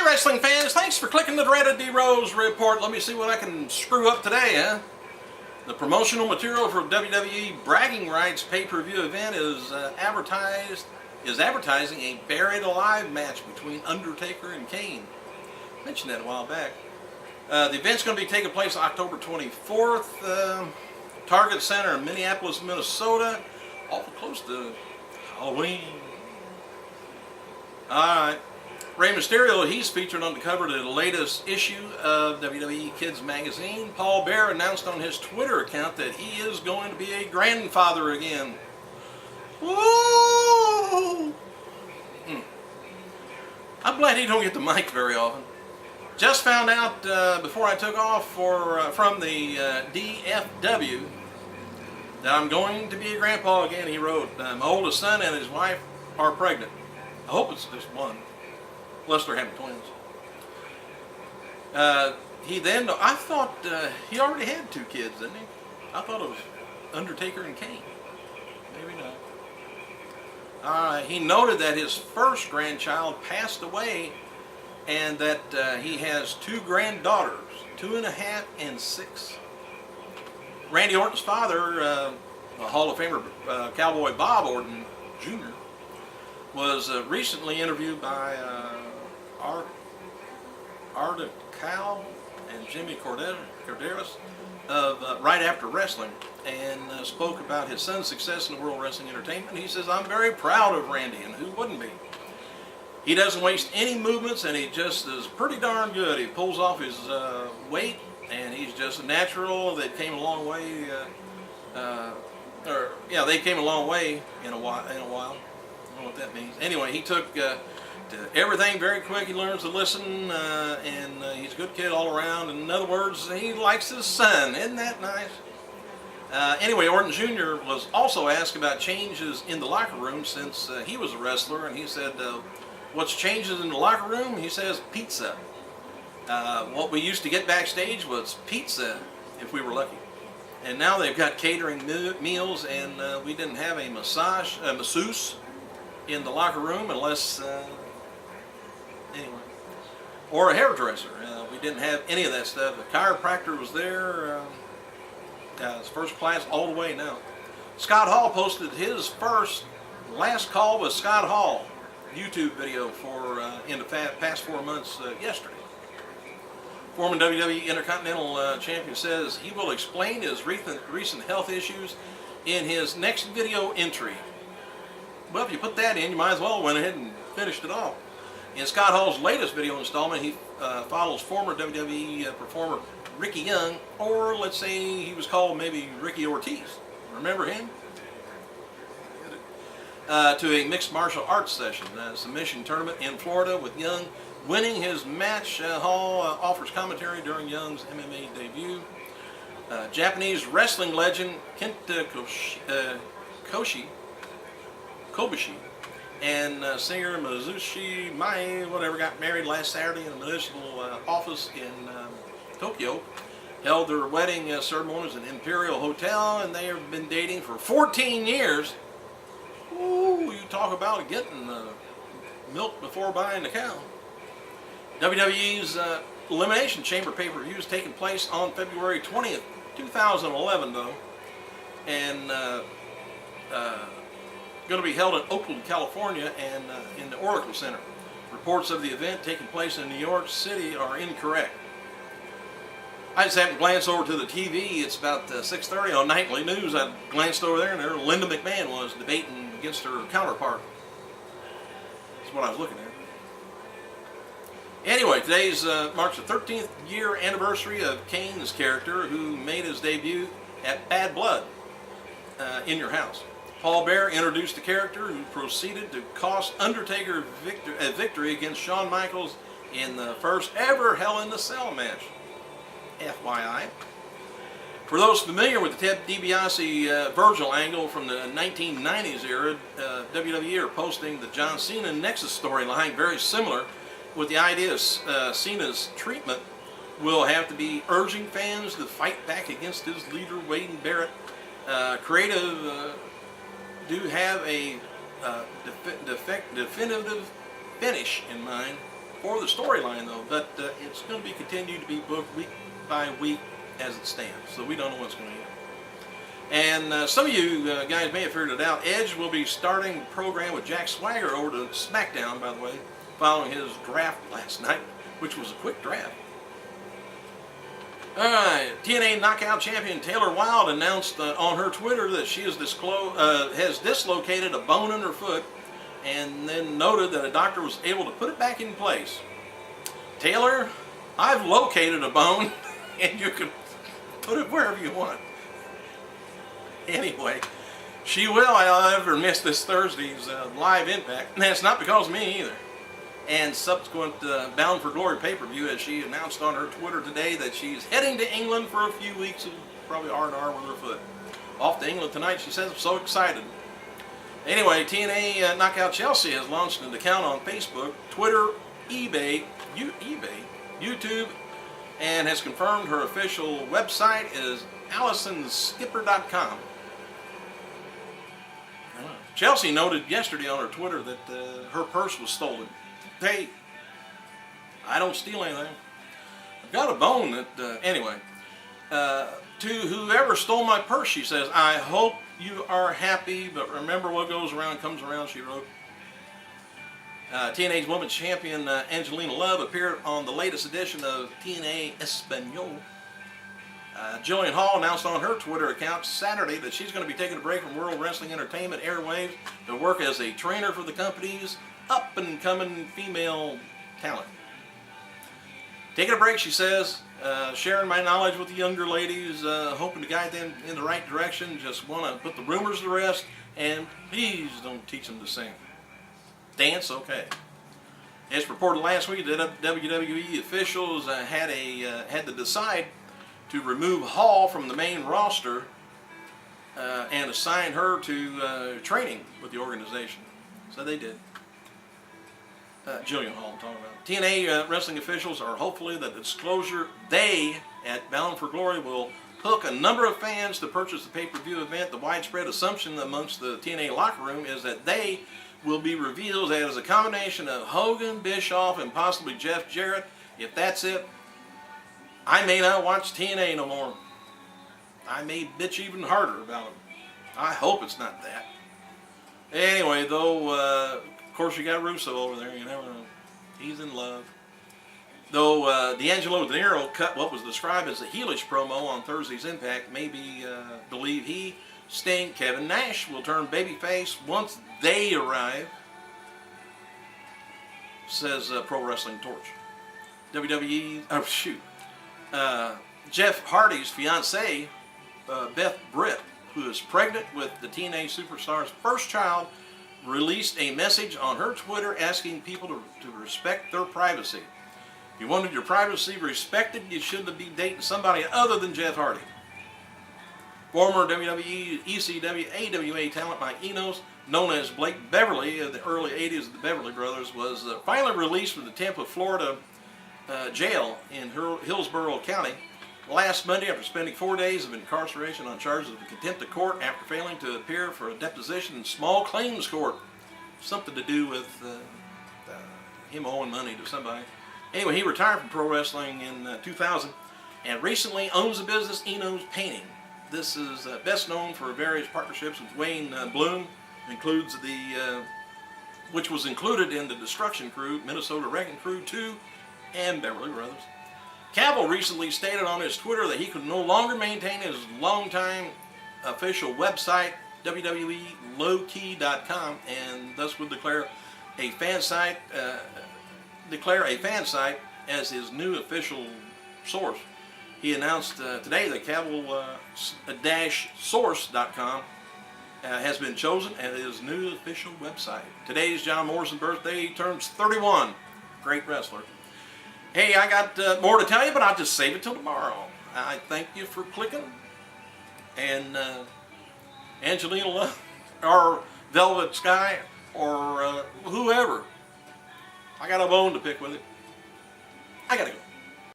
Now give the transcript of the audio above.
Hi wrestling fans, thanks for clicking the dreaded D-Rose report. Let me see what I can screw up today, huh? The promotional material for WWE Bragging Rights pay-per-view event is advertising a Buried Alive match between Undertaker and Kane. I mentioned that a while back. The event's going to be taking place October 24th, Target Center in Minneapolis, Minnesota, awful close to Halloween. Alright. Rey Mysterio, he's featured on the cover of the latest issue of WWE Kids magazine. Paul Bearer announced on his Twitter account that he is going to be a grandfather again. Woo! I'm glad he don't get the mic very often. Just found out before I took off from the DFW that I'm going to be a grandpa again, he wrote. My oldest son and his wife are pregnant. I hope it's just one. Unless they're having twins. I thought he already had 2 kids, didn't he? I thought it was Undertaker and Kane. Maybe not. He noted that his first grandchild passed away and that he has 2 granddaughters, 2.5 and 6. Randy Orton's father, Hall of Famer Cowboy Bob Orton Jr., was recently interviewed by Arda Cal and Jimmy Corderas of Right After Wrestling, and spoke about his son's success in the World Wrestling Entertainment. He says, "I'm very proud of Randy," and who wouldn't be? He doesn't waste any movements, and he just is pretty darn good. He pulls off his weight, and he's just a natural. They came a long way. They came a long way in a while. I don't know what that means. Anyway, he took to everything very quick. He learns to listen, and he's a good kid all around. In other words, he likes his son. Isn't that nice? Anyway, Orton Jr. was also asked about changes in the locker room since he was a wrestler, and he said, what's changes in the locker room? He says, pizza. What we used to get backstage was pizza, if we were lucky. And now they've got catering meals, and we didn't have a masseuse in the locker room unless, anyway, or a hairdresser. We didn't have any of that stuff. The chiropractor was there. It's first class all the way now. Scott Hall posted his first Last Call with Scott Hall YouTube video in the past 4 months yesterday. Former WWE Intercontinental Champion says he will explain his recent health issues in his next video entry. Well, if you put that in, you might as well went ahead and finished it off. In Scott Hall's latest video installment, he follows former WWE performer Ricky Young, or let's say he was called maybe Ricky Ortiz. Remember him? To a mixed martial arts session, a submission tournament in Florida with Young winning his match. Hall offers commentary during Young's MMA debut. Japanese wrestling legend Kenta Kobushi and singer Mizushi Mai, got married last Saturday in a municipal office in Tokyo. Held their wedding ceremonies in an Imperial Hotel, and they have been dating for 14 years. Ooh, you talk about getting milk before buying the cow. WWE's Elimination Chamber pay-per-view is taking place on February 20th, 2011, though, and going to be held in Oakland, California, and in the Oracle Center. Reports of the event taking place in New York City are incorrect. I just happened to glance over to the TV. It's about 6:30 on Nightly News. I glanced over there, and there Linda McMahon was debating against her counterpart. That's what I was looking at. Anyway, today's marks the 13th year anniversary of Kane's character, who made his debut at Bad Blood in Your House. Paul Bearer introduced the character, who proceeded to cost Undertaker a victory against Shawn Michaels in the first ever Hell in a Cell match. FYI. For those familiar with the Ted DiBiase Virgil angle from the 1990s era, WWE are posting the John Cena Nexus storyline, very similar, with the idea of Cena's treatment will have to be urging fans to fight back against his leader, Wade Barrett. Creative do have a definitive finish in mind. for the storyline, though. But it's going to be continued to be booked week by week as it stands. So we don't know what's going to happen. And some of you guys may have figured it out. Edge will be starting the program with Jack Swagger over to SmackDown, by the way, following his draft last night, which was a quick draft. Alright, TNA Knockout Champion Taylor Wilde announced on her Twitter that she has dislocated a bone in her foot, and then noted that a doctor was able to put it back in place. Taylor, I've located a bone, and you can put it wherever you want. Anyway, she will, however, miss this Thursday's live Impact, and that's not because of me either. And subsequent Bound for Glory pay-per-view, as she announced on her Twitter today that she's heading to England for a few weeks of probably R&R with her foot. Off to England tonight, she says. I'm so excited. Anyway, TNA Knockout Chelsea has launched an account on Facebook, Twitter, eBay, YouTube, and has confirmed her official website is AllisonSkipper.com. Chelsea noted yesterday on her Twitter that her purse was stolen. Hey, I don't steal anything. I've got a bone that, anyway. To whoever stole my purse, she says, I hope you are happy, but remember what goes around comes around, she wrote. TNA's Women's Champion Angelina Love appeared on the latest edition of TNA Espanol. Jillian Hall announced on her Twitter account Saturday that she's going to be taking a break from World Wrestling Entertainment airwaves to work as a trainer for the company's up-and-coming female talent. Taking a break, she says, sharing my knowledge with the younger ladies, hoping to guide them in the right direction, just want to put the rumors to rest, and please don't teach them to sing. Dance, okay. As reported last week, the WWE officials had to decide to remove Hall from the main roster and assign her to training with the organization. So they did. Jillian Hall, I'm talking about. TNA wrestling officials are hopefully that the disclosure they at Bound for Glory will hook a number of fans to purchase the pay-per-view event. The widespread assumption amongst the TNA locker room is that they will be revealed as a combination of Hogan, Bischoff, and possibly Jeff Jarrett. If that's it, I may not watch TNA no more. I may bitch even harder about it. I hope it's not that. Anyway, though, of course you got Russo over there, you never know. He's in love. Though D'Angelo De Niro cut what was described as a heelish promo on Thursday's Impact, maybe believe he, Sting, Kevin Nash will turn babyface once they arrive, says Pro Wrestling Torch. Jeff Hardy's fiancée, Beth Britt, who is pregnant with the TNA superstar's first child, released a message on her Twitter asking people to respect their privacy. If you wanted your privacy respected, you shouldn't be dating somebody other than Jeff Hardy. Former WWE, ECW, AWA talent Mike Enos, known as Blake Beverly in the early 80s of the Beverly Brothers, was finally released from the Tampa, Florida jail in Hillsborough County last Monday after spending 4 days of incarceration on charges of contempt of court after failing to appear for a deposition in small claims court. Something to do with him owing money to somebody. Anyway, he retired from pro wrestling in 2000 and recently owns a business, Enos Painting. This is best known for various partnerships with Wayne Bloom, includes which was included in the Destruction Crew, Minnesota Wrecking Crew 2, and Beverly Brothers. Cavill recently stated on his Twitter that he could no longer maintain his longtime official website, WWELowkey.com, and thus would declare a fan site as his new official source. He announced today that Cavill-source.com has been chosen as his new official website. Today's John Morrison's birthday. He turns 31. Great wrestler. Hey, I got more to tell you, but I'll just save it till tomorrow. I thank you for clicking. And Angelina Love, or Velvet Sky, or whoever. I got a bone to pick with it. I gotta go.